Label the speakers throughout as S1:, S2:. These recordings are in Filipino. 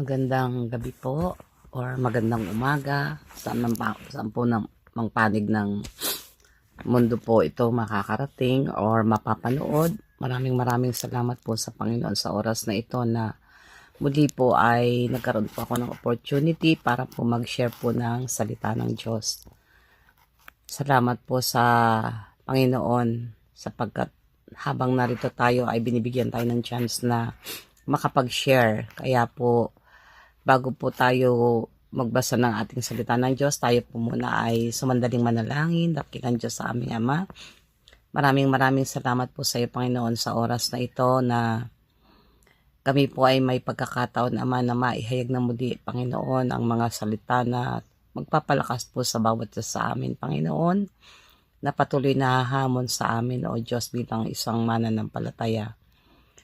S1: Magandang gabi po or magandang umaga. Saan po mang panig ng mundo po ito makakarating or mapapanood. Maraming salamat po sa Panginoon sa oras na ito na muli po ay nagkaroon po ako ng opportunity para po mag-share po ng salita ng Diyos. Salamat po sa Panginoon sapagkat habang narito tayo ay binibigyan tayo ng chance na makapag-share. Kaya po bago po tayo magbasa ng ating salita ng Diyos, tayo po muna ay sumandaling manalangin, dakilang Diyos sa aming Ama. Maraming salamat po sa iyo, Panginoon, sa oras na ito na kami po ay may pagkakataon, Ama, na maihayag na muli, Panginoon, ang mga salita na magpapalakas po sa bawat isa sa amin, Panginoon, na patuloy na hahamon sa amin, O Diyos, bilang isang mananampalataya.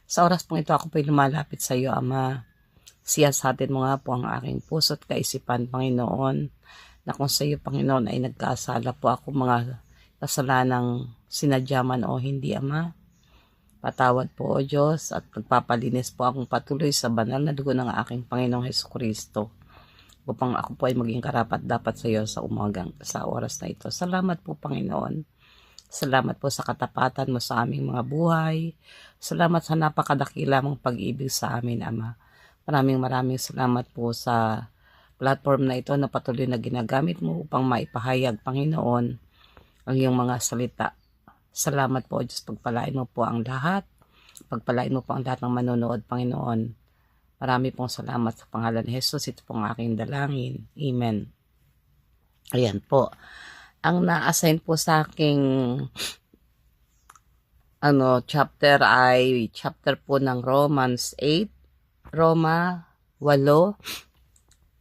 S1: Sa oras pong ito, ako po'y lumalapit sa iyo, Ama. Siyasatin mo nga po ang aking puso at kaisipan, Panginoon, na kung sa iyo, Panginoon, ay nagkasala po ako mga kasalanang sinadyaman o hindi, Ama. Patawad po, O Diyos, at nagpapalinis po akong patuloy sa banal na dugo ng aking Panginoong Hesukristo, upang ako po ay maging karapat dapat sa iyo sa sa oras na ito. Salamat po, Panginoon. Salamat po sa katapatan mo sa aming mga buhay. Salamat sa napakadakila mong pag-ibig sa amin, Ama. Maraming salamat po sa platform na ito na patuloy na ginagamit mo upang maipahayag, Panginoon, ang iyong mga salita. Salamat po, Diyos. Pagpalain mo po ang lahat. Pagpalain mo po ang lahat ng manonood, Panginoon. Marami pong salamat sa pangalan ni Jesus. Ito pong aking dalangin. Amen. Ayan po. Ang na-assign po sa aking chapter ay chapter po ng Romans 8. Roma 8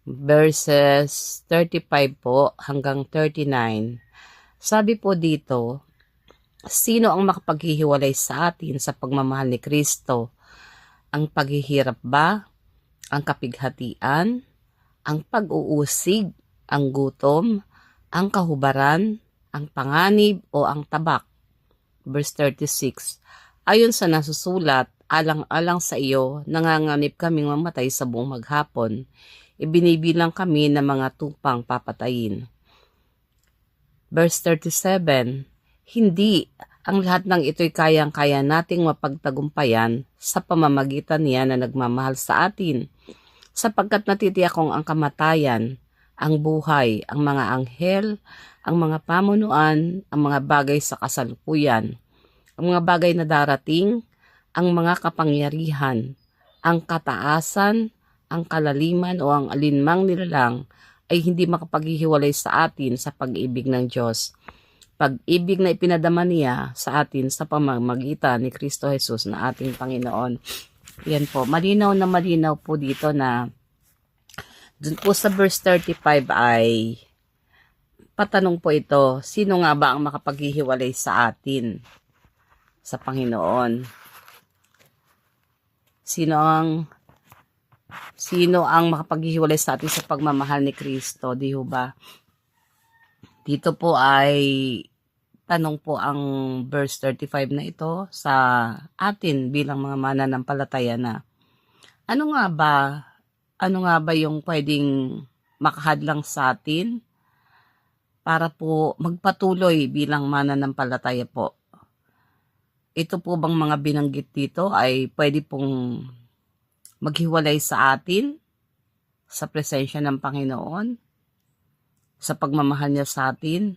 S1: verses 35 po hanggang 39. Sabi po dito, sino ang makapaghihiwalay sa atin sa pagmamahal ni Kristo? Ang paghihirap ba? Ang kapighatian? Ang pag-uusig? Ang gutom? Ang kahubaran? Ang panganib o ang tabak? Verse 36. Ayon sa nasusulat, alang-alang sa iyo, nanganganib kaming mamatay sa buong maghapon. Ibinibilang kami ng mga tupang papatayin. Verse 37. Hindi, ang lahat ng ito'y kayang-kaya nating mapagtagumpayan sa pamamagitan niya na nagmamahal sa atin. Sapagkat natitiyakong ang kamatayan, ang buhay, ang mga anghel, ang mga pamunuan, ang mga bagay sa kasalukuyan, ang mga bagay na darating, ang mga kapangyarihan, ang kataasan, ang kalaliman o ang alinmang nilalang ay hindi makapaghihiwalay sa atin sa pag-ibig ng Diyos. Pag-ibig na ipinadama niya sa atin sa pamamagitan ni Kristo Jesus na ating Panginoon. Yan po, malinaw na malinaw po dito na dun po sa verse 35 ay patanong po ito, sino nga ba ang makapaghihiwalay sa atin sa Panginoon? Sino ang makapaghihiwalay sa atin sa pagmamahal ni Kristo, di ba? Dito po ay tanong po ang verse 35 na ito sa atin bilang mga mananampalataya na ano nga ba yung pwedeng makahadlang sa atin para po magpatuloy bilang mananampalataya po? Ito po bang mga binanggit dito ay pwede pong maghiwalay sa atin sa presensya ng Panginoon, sa pagmamahal niya sa atin?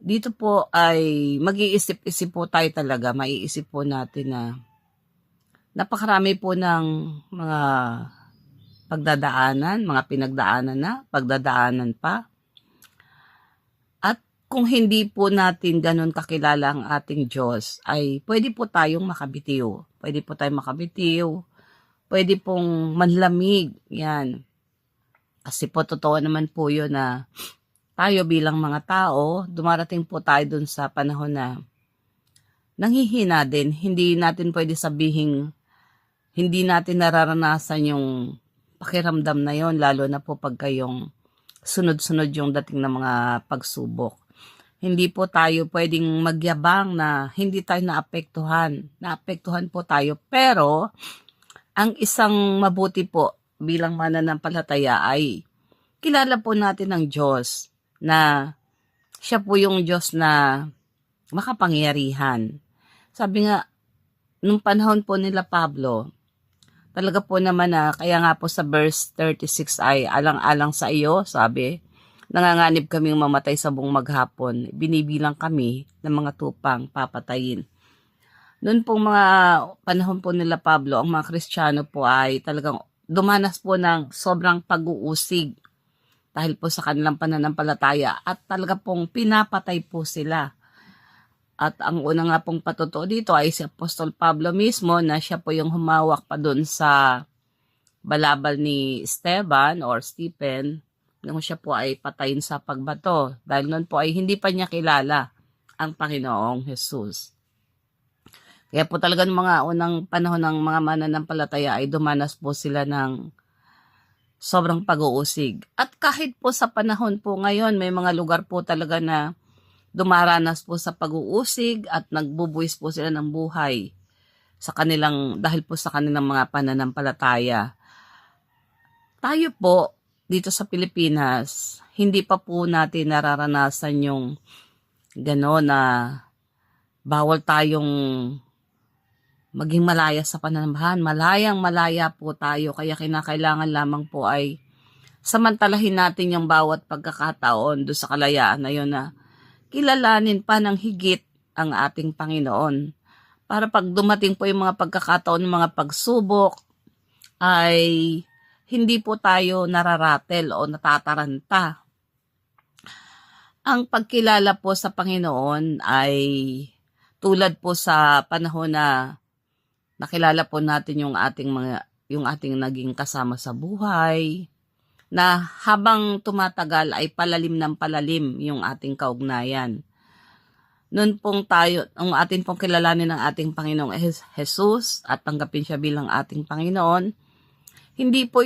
S1: Dito po ay mag-iisip-isip po tayo talaga, maiisip po natin na napakarami po ng mga pagdadaanan, mga pinagdaanan na, pagdadaanan pa. Kung hindi po natin ganun kakilala ang ating Diyos, ay pwede po tayong makabitiw. Pwede po tayong makabitiw. Pwede pong manlamig. Yan. Kasi po totoo naman po yun na tayo bilang mga tao, dumarating po tayo dun sa panahon na nanghihina din. Hindi natin pwede sabihin, hindi natin nararanasan yung pakiramdam na yon, lalo na po pag kayong sunod-sunod yung dating ng mga pagsubok. Hindi po tayo pwedeng magyabang na hindi tayo naapektuhan. Naapektuhan po tayo. Pero, ang isang mabuti po bilang mananampalataya ay kilala po natin ang Diyos na siya po yung Diyos na makapangyarihan. Sabi nga, nung panahon po nila Pablo, talaga po naman na, kaya nga po sa verse 36 ay, alang-alang sa iyo, sabi, nanganganib kaming mamatay sa buong maghapon, binibilang kami ng mga tupang papatayin. Noon pong mga panahon po nila Pablo, ang mga Kristiyano po ay talagang dumanas po ng sobrang pag-uusig dahil po sa kanilang pananampalataya at talaga pong pinapatay po sila. At ang una nga pong patotoo dito ay si Apostol Pablo mismo na siya po yung humawak pa doon sa balabal ni Esteban or Stephen nung siya po ay patayin sa pagbato. Dahil noon po ay hindi pa niya kilala ang Panginoong Jesus. Kaya po talaga ng mga unang panahon ng mga mananampalataya ay dumanas po sila ng sobrang pag-uusig. At kahit po sa panahon po ngayon, may mga lugar po talaga na dumaranas po sa pag-uusig at nagbubuwis po sila ng buhay sa kanilang, dahil po sa kanilang mga pananampalataya. Tayo po, dito sa Pilipinas, hindi pa po natin nararanasan yung gano'n na bawal tayong maging malaya sa pananambahan. Malayang-malaya po tayo, kaya kinakailangan lamang po ay samantalahin natin yung bawat pagkakataon doon sa kalayaan na yun na kilalanin pa ng higit ang ating Panginoon. Para pag dumating po yung mga pagkakataon, ng mga pagsubok, ay hindi po tayo nararatel o natataranta. Ang pagkilala po sa Panginoon ay tulad po sa panahon na nakilala po natin yung ating naging kasama sa buhay, na habang tumatagal ay palalim ng palalim yung ating kaugnayan. Noon pong tayo, ang atin pong kilalanin ng ating Panginoong Jesus at tanggapin siya bilang ating Panginoon, hindi po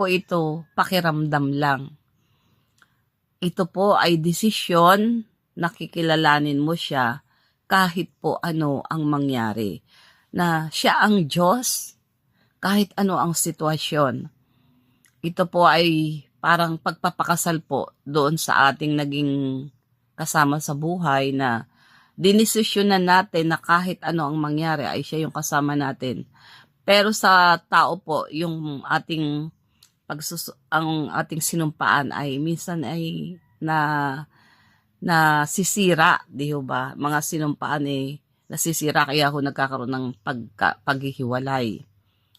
S1: ito pakiramdam lang. Ito po ay desisyon na kikilalanin mo siya kahit po ano ang mangyari. Na siya ang Diyos kahit ano ang sitwasyon. Ito po ay parang pagpapakasal po doon sa ating naging kasama sa buhay na dinesisyonan natin na kahit ano ang mangyari ay siya yung kasama natin. Pero sa tao po, yung ating ang ating sinumpaan ay minsan ay nasisira, di ba? Mga sinumpaan nasisira, kaya ako nagkakaroon ng paghihiwalay.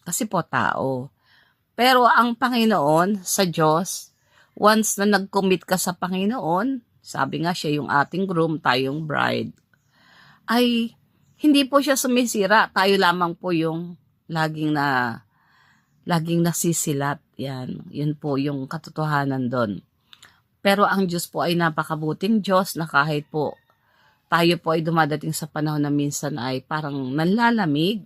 S1: Kasi po tao. Pero ang Panginoon sa Diyos, once na nag-commit ka sa Panginoon, sabi nga siya yung ating groom, tayong bride, ay hindi po siya sumisira. Tayo lamang po yung laging nasisilat. Yun po yung katotohanan doon. Pero ang Diyos po ay napakabuting Diyos na kahit po tayo po ay dumadating sa panahon na minsan ay parang nanlalamig,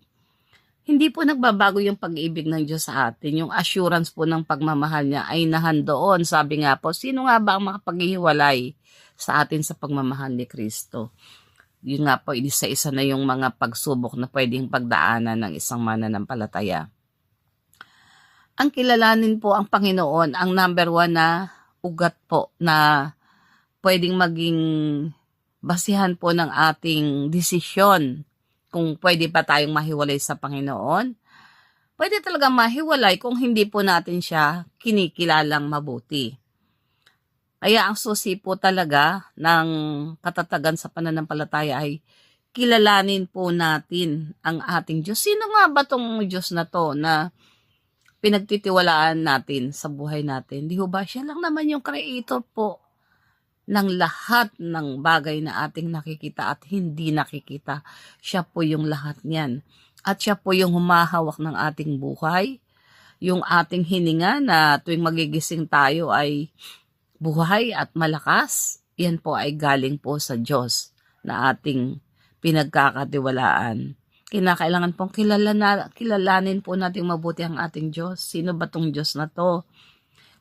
S1: hindi po nagbabago yung pag-ibig ng Diyos sa atin. Yung assurance po ng pagmamahal niya ay nahandoon. Sabi nga po, sino nga ba ang makapaghihiwalay sa atin sa pagmamahal ni Kristo? Yun nga po, isa-isa na yung mga pagsubok na pwedeng pagdaanan ng isang mananampalataya. Ang kilalanin po ang Panginoon, ang number 1 na ugat po na pwedeng maging basihan po ng ating desisyon kung pwede pa tayong mahiwalay sa Panginoon. Pwede talaga mahiwalay kung hindi po natin siya kinikilalang mabuti. Kaya ang susi po talaga ng katatagan sa pananampalataya ay kilalanin po natin ang ating Diyos. Sino nga ba tong Diyos na to na pinagtitiwalaan natin sa buhay natin? Di ba siya lang naman yung creator po ng lahat ng bagay na ating nakikita at hindi nakikita. Siya po yung lahat niyan. At siya po yung humahawak ng ating buhay. Yung ating hininga na tuwing magigising tayo ay buhay at malakas. Yan po ay galing po sa Diyos na ating pinagkakatiwalaan. Kinakailangan pong kilalanin po natin mabuti ang ating Diyos. Sino ba tong Diyos na to?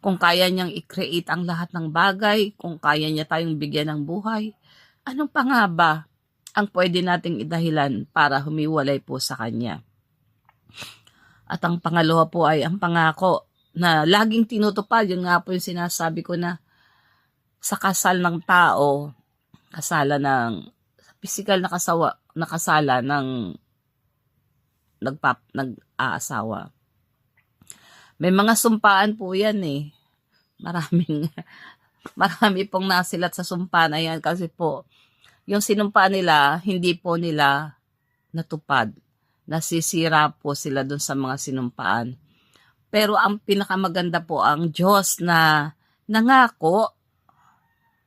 S1: Kung kaya niyang i-create ang lahat ng bagay, kung kaya niya tayong bigyan ng buhay, anong pa nga ba ang pwede nating idahilan para humiwalay po sa Kanya? At ang pangalawa po ay ang pangako na laging tinutupad. Yun nga po yung sinasabi ko na sa kasal ng tao, kasala ng physical na kasala ng nag-aasawa. May mga sumpaan po yan eh. Marami pong nasilat sa sumpaan na yan kasi po, yung sinumpaan nila, hindi po nila natupad. Nasisira po sila dun sa mga sinumpaan. Pero ang pinakamaganda po ang Diyos na nangako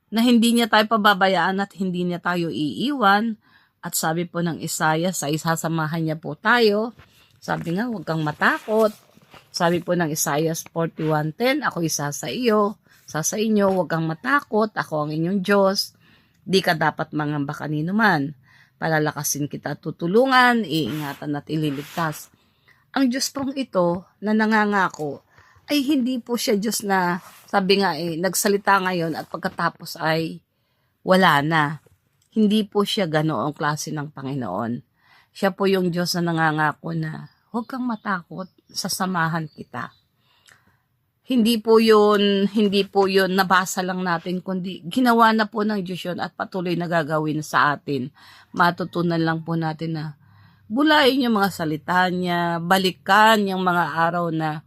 S1: na hindi niya tayo pababayaan at hindi niya tayo iiwan. At sabi po ng Isaiah, sa isasamahan niya po tayo. Sabi nga, huwag kang matakot. Sabi po ng Isaiah 41:10, ako isa sa iyo, sa inyo, huwag kang matakot, ako ang inyong Diyos. Di ka dapat mangamba kanino man. Palalakasin kita, tutulungan, iingatan at ililigtas. Ang Diyos pong ito na nangangako ay hindi po siya Diyos na sabi nga nagsalita ngayon at pagkatapos ay wala na. Hindi po siya ganoong klase ng Panginoon. Siya po yung Diyos na nangangako na huwag kang matakot, sasamahan kita. Hindi po yun nabasa lang natin, kundi ginawa na po ng Diyos yun at patuloy na gagawin sa atin. Matutunan lang po natin na bulayin yung mga salita niya, balikan yung mga araw na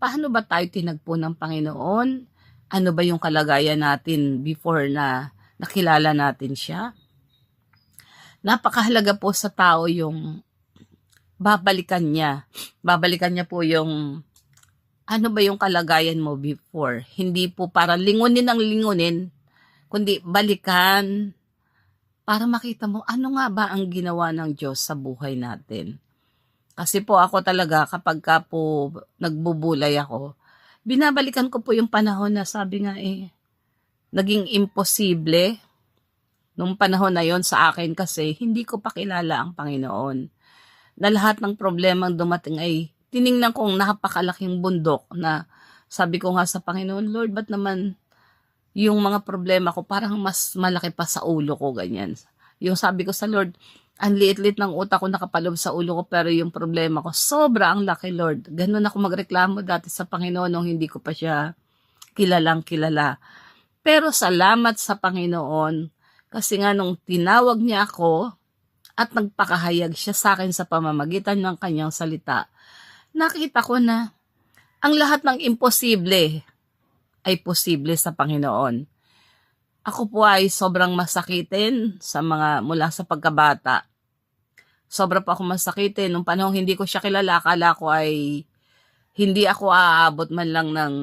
S1: paano ba tayo tinagpo ng Panginoon? Ano ba yung kalagayan natin before na nakilala natin siya? Napakahalaga po sa tao yung babalikan niya. Babalikan niya po yung ano ba yung kalagayan mo before. Hindi po para lingunin ang lingunin, kundi balikan para makita mo ano nga ba ang ginawa ng Diyos sa buhay natin. Kasi po ako talaga kapag ka po nagbubulay ako, binabalikan ko po yung panahon na sabi nga naging imposible nung panahon na yon sa akin kasi hindi ko pa kilala ang Panginoon. Na lahat ng problemang dumating ay tiningnan kong napakalaking bundok na sabi ko nga sa Panginoon, Lord, ba't naman yung mga problema ko parang mas malaki pa sa ulo ko, ganyan. Yung sabi ko sa Lord, ang liit-liit ng utak ko nakapalob sa ulo ko pero yung problema ko, sobra ang laki, Lord. Ganun ako magreklamo dati sa Panginoon nung hindi ko pa siya kilalang kilala. Pero salamat sa Panginoon kasi nga nung tinawag niya ako at nagpakahayag siya sa akin sa pamamagitan ng kanyang salita, nakita ko na ang lahat ng imposible ay posible sa Panginoon. Ako po ay sobrang masakitin mula sa pagkabata. Sobra po ako masakitin. Nung panahon hindi ko siya kilala, akala ko ay hindi ako aabot man lang ng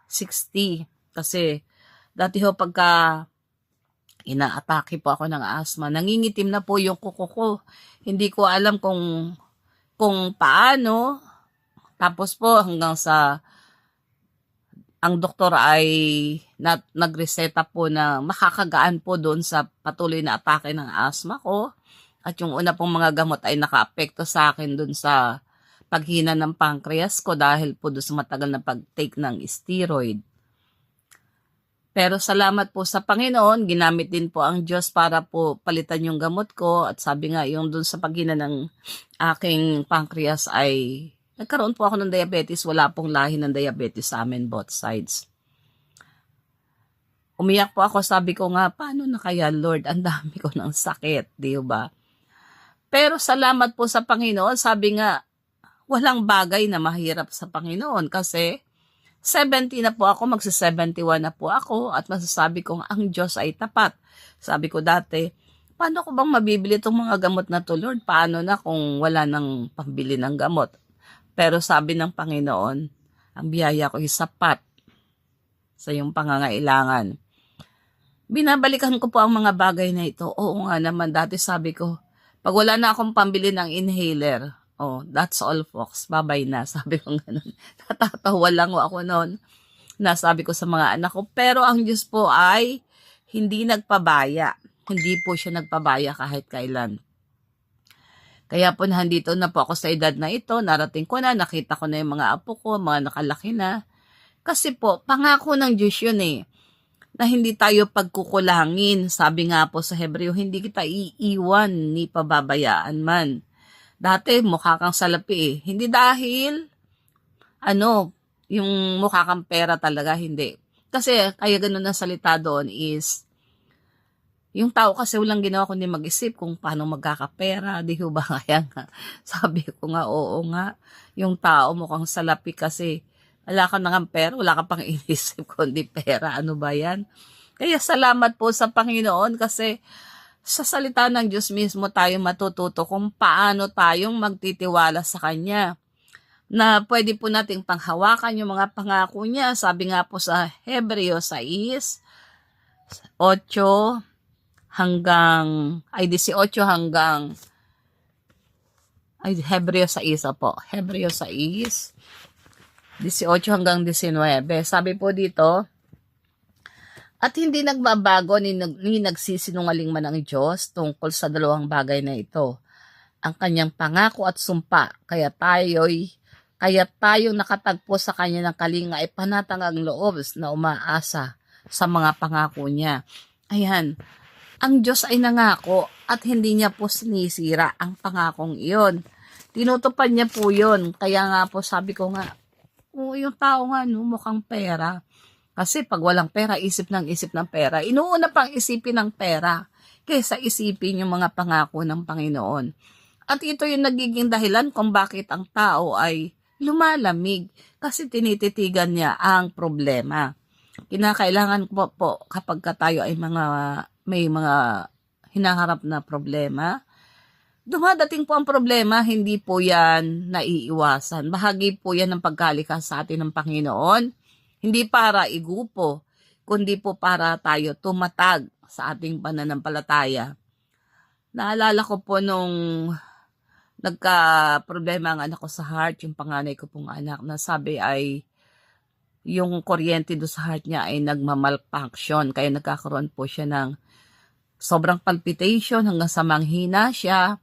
S1: 60. Kasi dati ho pagka inaatake po ako ng asthma, nangingitim na po yung kuko ko. Hindi ko alam kung paano. Tapos po hanggang sa ang doktor ay nagreseta po na makakagaan po doon sa patuloy na atake ng asthma ko. At yung una pong mga gamot ay nakaapekto sa akin doon sa paghina ng pancreas ko dahil po doon sa matagal na pag-take ng steroid. Pero salamat po sa Panginoon, ginamit din po ang Diyos para po palitan yung gamot ko. At sabi nga, yung doon sa paghina ng aking pancreas ay nagkaroon po ako ng diabetes. Wala pong lahi ng diabetes sa amin, both sides. Umiyak po ako, sabi ko nga, paano na kaya Lord? Ang dami ko ng sakit, di ba? Pero salamat po sa Panginoon, sabi nga, walang bagay na mahirap sa Panginoon kasi 70 na po ako, magsi-71 na po ako at masasabi kong ang Diyos ay tapat. Sabi ko dati, paano ko bang mabibili itong mga gamot na to, Lord? Paano na kung wala nang pambili ng gamot? Pero sabi ng Panginoon, ang biyaya ko ay sapat sa iyong pangangailangan. Binabalikan ko po ang mga bagay na ito. Oo nga naman, dati sabi ko, pag wala na akong pambili ng inhaler, that's all folks, bye-bye na. Sabi ko ganun. Natatawa lang ako noon. Nasabi ko sa mga anak ko, pero ang Diyos po ay hindi nagpabaya. Hindi po siya nagpabaya kahit kailan. Kaya po nandito na po ako sa edad na ito, narating ko na, nakita ko na yung mga apo ko, mga nakalaki na. Kasi po, pangako ng Diyos yun na hindi tayo pagkukulangin. Sabi nga po sa Hebreo, hindi kita iiwan ni pababayaan man. Dati mukha kang salapi eh. Hindi dahil, yung mukha kang pera talaga, hindi. Kasi, kaya ganun ang salita doon is, yung tao kasi walang ginawa kundi mag-isip kung paano magkakapera, di ba? Kaya nga, sabi ko nga, oo nga, yung tao mukhang salapi kasi, wala ka nang pera, wala ka pang inisip kundi pera, ano ba yan? Kaya salamat po sa Panginoon kasi, sa salita ng Diyos mismo tayo matututo kung paano tayong magtitiwala sa Kanya. Na pwede po nating panghawakan yung mga pangako niya. Sabi nga po sa Hebreo 6, 8 hanggang, 18 hanggang, Hebreo 6 po. Hebreo 6, 18 hanggang 19. Sabi po dito, at hindi nagbabago ni nagsisinungaling man ang Diyos tungkol sa dalawang bagay na ito, ang kanyang pangako at sumpa, kaya tayong nakatagpo sa kanya ng kalinga ay panatang ang loob na umaasa sa mga pangako niya. Ayan, ang Diyos ay nangako at hindi niya po sinisira ang pangakong iyon. Tinutupad niya po yun. Kaya nga po sabi ko nga, yung tao nga mukhang pera. Kasi pag walang pera, isip ng pera. Inuuna pang isipin ng pera kaysa isipin yung mga pangako ng Panginoon. At ito yung nagiging dahilan kung bakit ang tao ay lumalamig kasi tinititigan niya ang problema. Kinakailangan po kapag tayo ay may mga hinaharap na problema, dumadating po ang problema, hindi po yan naiiwasan. Bahagi po yan ng pagkalikas sa atin ng Panginoon. Hindi para igupo, kundi po para tayo tumatag sa ating pananampalataya. Naalala ko po nung nagka-problema ang anak ko sa heart, yung panganay ko pong anak, na sabi ay yung kuryente do sa heart niya ay nagmamalfunction, kaya nagkakaroon po siya ng sobrang palpitation hanggang sa manghina siya.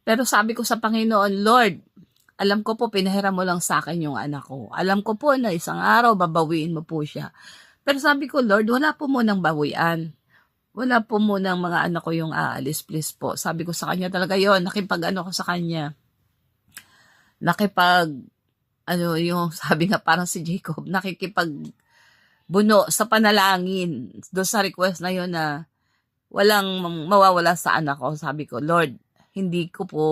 S1: Pero sabi ko sa Panginoon, Lord, alam ko po pinahiram mo lang sa akin yung anak ko. Alam ko po na isang araw babawiin mo po siya. Pero sabi ko, Lord, wala po munang bawian. Wala po munang mga anak ko yung aalis, please po. Sabi ko sa kanya talaga yon, ko sa kanya. Yung sabi nga parang si Jacob, buno sa panalangin. Doon sa request na yon na walang mawawala sa anak ko. Sabi ko, Lord, hindi ko po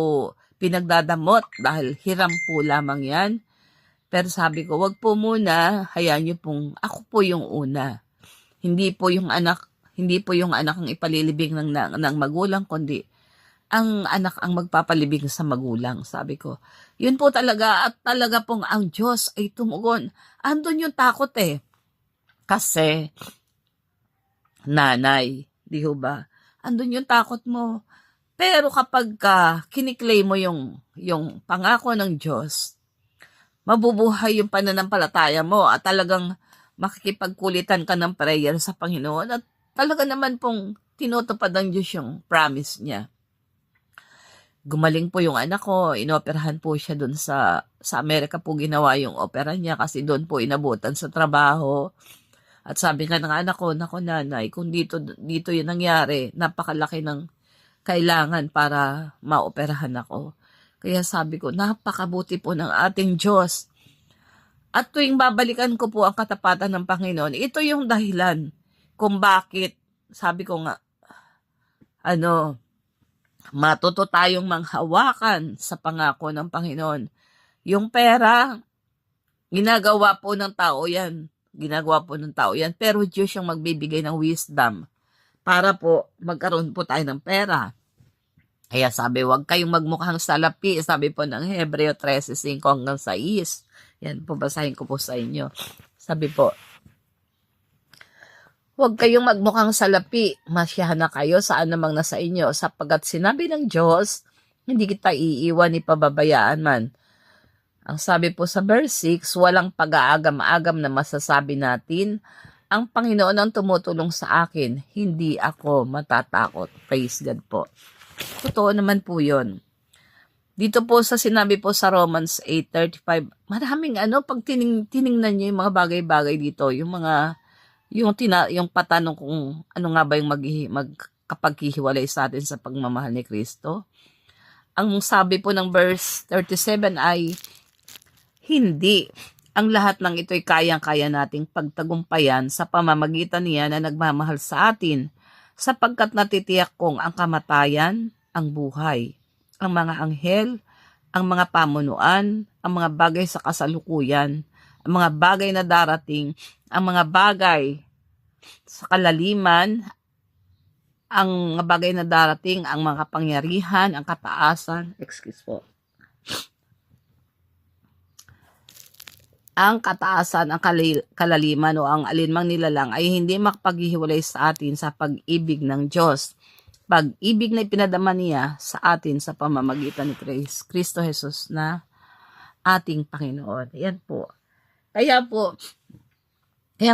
S1: pinagdadamot dahil hiram po lamang yan. Pero sabi ko, wag po muna, hayaan niyo pong ako po yung una. Hindi po yung anak ang ipalilibing ng magulang, kundi ang anak ang magpapalibing sa magulang. Sabi ko, yun po talaga, at talaga pong ang Diyos ay tumugon. Andun yung takot eh. Kasi, nanay, di ba? Andun yung takot mo. Pero kapag kiniklaim mo yung pangako ng Diyos, mabubuhay yung pananampalataya mo at talagang makikipagkulitan ka ng prayer sa Panginoon at talaga naman pong tinutupad ng Diyos yung promise niya. Gumaling po yung anak ko, inoperahan po siya doon sa Amerika po ginawa yung opera niya kasi doon po inabutan sa trabaho. At sabi nga ng anak ko, naku nanay, kung dito yun nangyari, napakalaki ng kailangan para maoperahan ako. Kaya sabi ko, napakabuti po ng ating Diyos. At tuwing babalikan ko po ang katapatan ng Panginoon, ito yung dahilan kung bakit, sabi ko nga, matuto tayong manghawakan sa pangako ng Panginoon. Yung pera, ginagawa po ng tao yan. Pero Diyos yung magbibigay ng wisdom para po magkaroon po tayo ng pera. Kaya sabi, huwag kayong magmukhang salapi. Sabi po ng Hebreo 13:5 hanggang 6. Yan po, basahin ko po sa inyo. Sabi po, huwag kayong magmukhang salapi. Masyahan na kayo saan namang nasa inyo. Sapagkat sinabi ng Diyos, hindi kita iiwan ni pababayaan man. Ang sabi po sa verse 6, walang pag-aagam-agam na masasabi natin, ang Panginoon ang tumutulong sa akin, hindi ako matatakot. Praise God po. Totoo naman po yun. Dito po sa sinabi po sa Romans 8:35, maraming pag tiningnan nyo yung mga bagay-bagay dito, yung patanong kung ano nga ba yung magkapaghihiwalay sa atin sa pagmamahal ni Kristo. ang sabi po ng verse 37 ay, hindi. Ang lahat ng ito'y kayang-kaya nating pagtagumpayan sa pamamagitan niya na nagmamahal sa atin, sapagkat natitiyak kong ang kamatayan, ang buhay, ang mga anghel, ang mga pamunuan, ang mga bagay sa kasalukuyan, ang mga bagay na darating, ang mga bagay sa kalaliman, ang mga bagay na darating, ang mga kapangyarihan, ang kataasan, ang kataasan, ang kalaliman o ang alinmang nilalang ay hindi makapaghihiwalay sa atin sa pag-ibig ng Diyos. Pag-ibig na ipinadama niya sa atin sa pamamagitan ni Kristo Jesus na ating Panginoon. Yan po. Kaya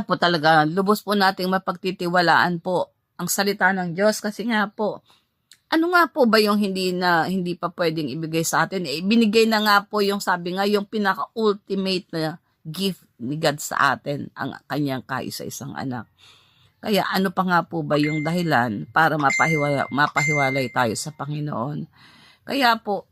S1: po talaga lubos po nating mapagtitiwalaan po ang salita ng Diyos, kasi nga po, ano nga po ba yung hindi pa pwedeng ibigay sa atin? Binigay na nga po yung sabi nga, yung pinaka-ultimate na gift ni God sa atin, ang kanyang kaisa-isang anak. Kaya ano pa nga po ba yung dahilan para mapahiwalay tayo sa Panginoon? Kaya po,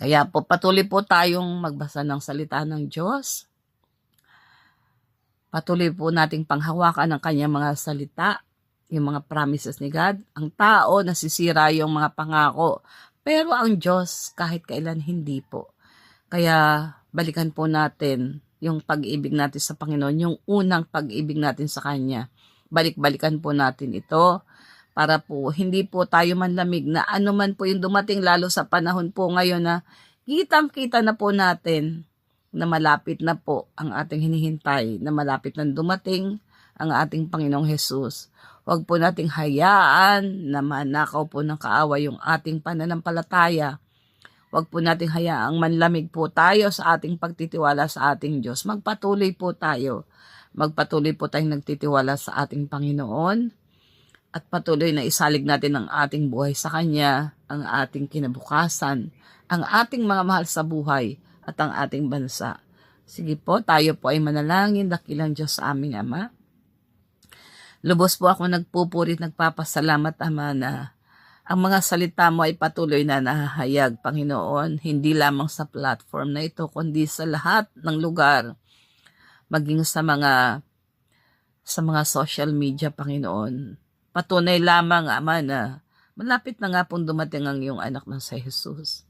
S1: Kaya po patuloy po tayong magbasa ng salita ng Diyos. Patuloy po nating panghawakan ang kanyang mga salita, yung mga promises ni God. Ang tao nasisira yung mga pangako, pero ang Diyos kahit kailan hindi po. Kaya balikan po natin yung pag-ibig natin sa Panginoon, yung unang pag-ibig natin sa Kanya. Balik-balikan po natin ito para po hindi po tayo manlamig na ano man po yung dumating, lalo sa panahon po ngayon na kitang-kita na po natin na malapit na po ang ating hinihintay, na malapit na dumating ang ating Panginoong Hesus. Huwag po nating hayaan na manakaw po ng kaaway yung ating pananampalataya. Huwag po nating hayaang manlamig po tayo sa ating pagtitiwala sa ating Diyos. Magpatuloy po tayo. Magpatuloy po tayong nagtitiwala sa ating Panginoon at patuloy na isalig natin ang ating buhay sa Kanya, ang ating kinabukasan, ang ating mga mahal sa buhay at ang ating bansa. Sige po, tayo po ay manalangin. Dakilang Diyos sa aming Ama. Lubos po ako nagpupurit, nagpapasalamat, Ama, na ang mga salita mo ay patuloy na nahahayag, Panginoon, hindi lamang sa platform na ito, kundi sa lahat ng lugar, maging sa mga social media, Panginoon. Patunay lamang, Ama, na malapit na nga pong dumating ang iyong anak na si Jesus.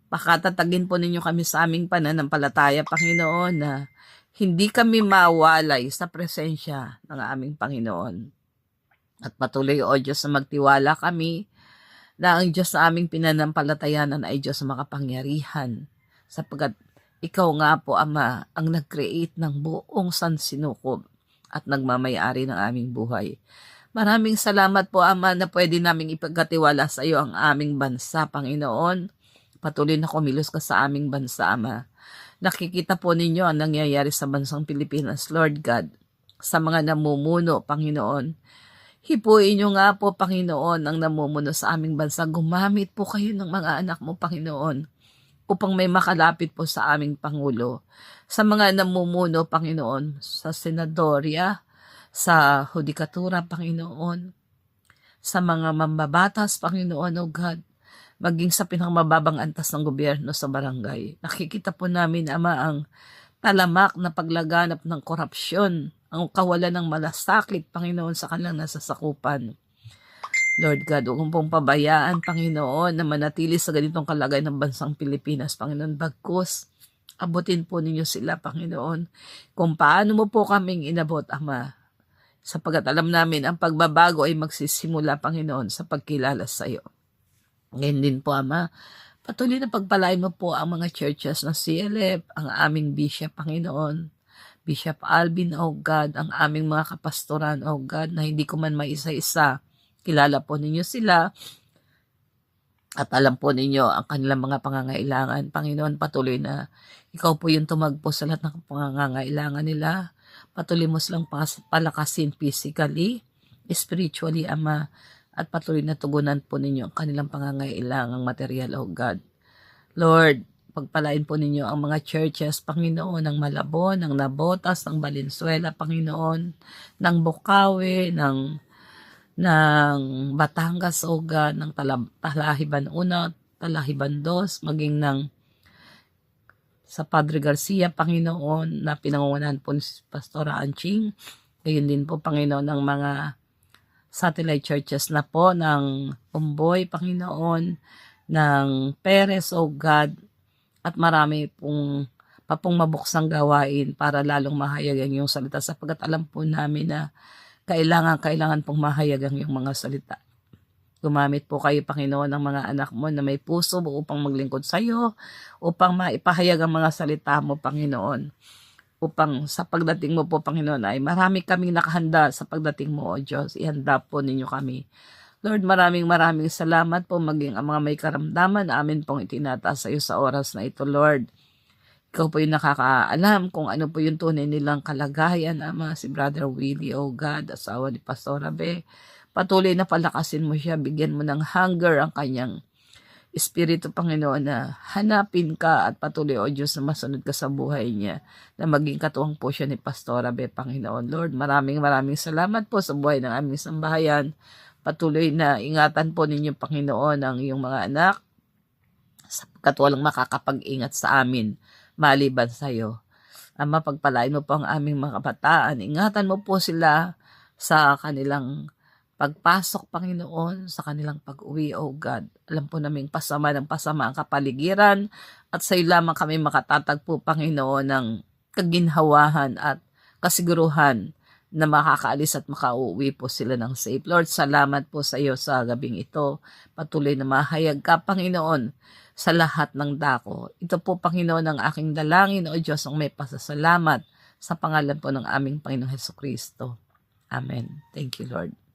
S1: Pakatatagin po ninyo kami sa aming pananampalataya, Panginoon, na hindi kami mawalay sa presensya ng aming Panginoon. At patuloy, O Diyos, na magtiwala kami na ang Diyos sa aming pinanampalatayanan ay Diyos na makapangyarihan. Sapagkat Ikaw nga po, Ama, ang nag-create ng buong sansinukob at nagmamayari ng aming buhay. Maraming salamat po, Ama, na pwede naming ipagkatiwala sa iyo ang aming bansa, Panginoon. Patuloy na kumilos ka sa aming bansa, Ama. Nakikita po ninyo ang nangyayari sa bansang Pilipinas, Lord God, sa mga namumuno, Panginoon. Hipuin nyo nga po, Panginoon, ang namumuno sa aming bansa. Gumamit po kayo ng mga anak mo, Panginoon, upang may makalapit po sa aming Pangulo. Sa mga namumuno, Panginoon, sa senadorya, sa hudikatura, Panginoon, sa mga mambabatas, Panginoon, O God, maging sa pinakmababang antas ng gobyerno sa barangay. Nakikita po namin, Ama, ang talamak na paglaganap ng korupsyon, ang kawalan ng malasakit, Panginoon, sa kanilang nasasakupan. Lord God, huwag pong pabayaan, Panginoon, na manatili sa ganitong kalagayan ng bansang Pilipinas, Panginoon. Bagkus, abutin po ninyo sila, Panginoon, kung paano mo po kaming inabot, Ama, sapagkat alam namin ang pagbabago ay magsisimula, Panginoon, sa pagkilala sa iyo. Ngayon din po, Ama, patuloy na pagpalain mo po ang mga churches na CLF, ang aming bishop, Panginoon, Bishop Alvin, O God, ang aming mga kapastoran, O God, na hindi ko man maisa-isa. Kilala po ninyo sila at alam po ninyo ang kanilang mga pangangailangan. Panginoon, patuloy na ikaw po yung tumagpo sa lahat ng pangangailangan nila. Patuloy mo silang palakasin physically, spiritually, Ama, at patuloy na tugunan po ninyo ang kanilang pangangailangang material, O God. Lord, pagpalain po ninyo ang mga churches, Panginoon, ng Malabon, ng Nabotas, ng Valenzuela, Panginoon, ng Bukawi, ng Batangas, Oga, ng Talahiban 1, Talahiban 2, maging ng sa Padre Garcia, Panginoon, na pinangungunahan po ni Pastora Anching. Gayon din po, Panginoon, ng mga satellite churches na po ng Umboy, Panginoon, ng Perez, O God, at marami pong mabuksang gawain para lalong mahayag ang iyong salita, sapagkat alam po namin na kailangan pong mahayag ang iyong mga salita. Gumamit po kayo, Panginoon, ng mga anak mo na may puso upang maglingkod sa iyo, upang maipahayag ang mga salita mo, Panginoon. Upang sa pagdating mo po, Panginoon, ay marami kaming nakahanda sa pagdating mo, O Diyos. Ihanda po ninyo kami. Lord, maraming salamat po, maging ang mga may karamdaman amin pong itinataas sa iyo sa oras na ito, Lord. Ikaw po yung nakakaalam kung ano po yung tunay nilang kalagayan, Ama. Si Brother Willie, O God, asawa ni Pastora Be, patuloy na palakasin mo siya, bigyan mo ng hunger ang kanyang Espiritu, Panginoon, na hanapin ka at patuloy, O Diyos, na masunod ka sa buhay niya, na maging katuwang po siya ni Pastora Be, Panginoon. Lord, maraming salamat po sa buhay ng aming sambahayan. Patuloy na ingatan po ninyo, Panginoon, ang iyong mga anak, sapagkat walang makakapag-ingat sa amin maliban sa iyo. Ama, pagpalain mo po ang aming mga kabataan. Ingatan mo po sila sa kanilang pagpasok, Panginoon, sa kanilang pag-uwi, O God. Alam po naming pasama ang kapaligiran at sa iyo lamang kami makatatagpo, Panginoon, ng kaginhawahan at kasiguruhan na makakaalis at makauwi po sila ng safe. Lord, salamat po sa iyo sa gabing ito. Patuloy na mahayag ka, Panginoon, sa lahat ng dako. Ito po, Panginoon, ang aking dalangin, O Diyos, ang may pasasalamat sa pangalan po ng aming Panginoong Hesukristo. Amen. Thank you, Lord.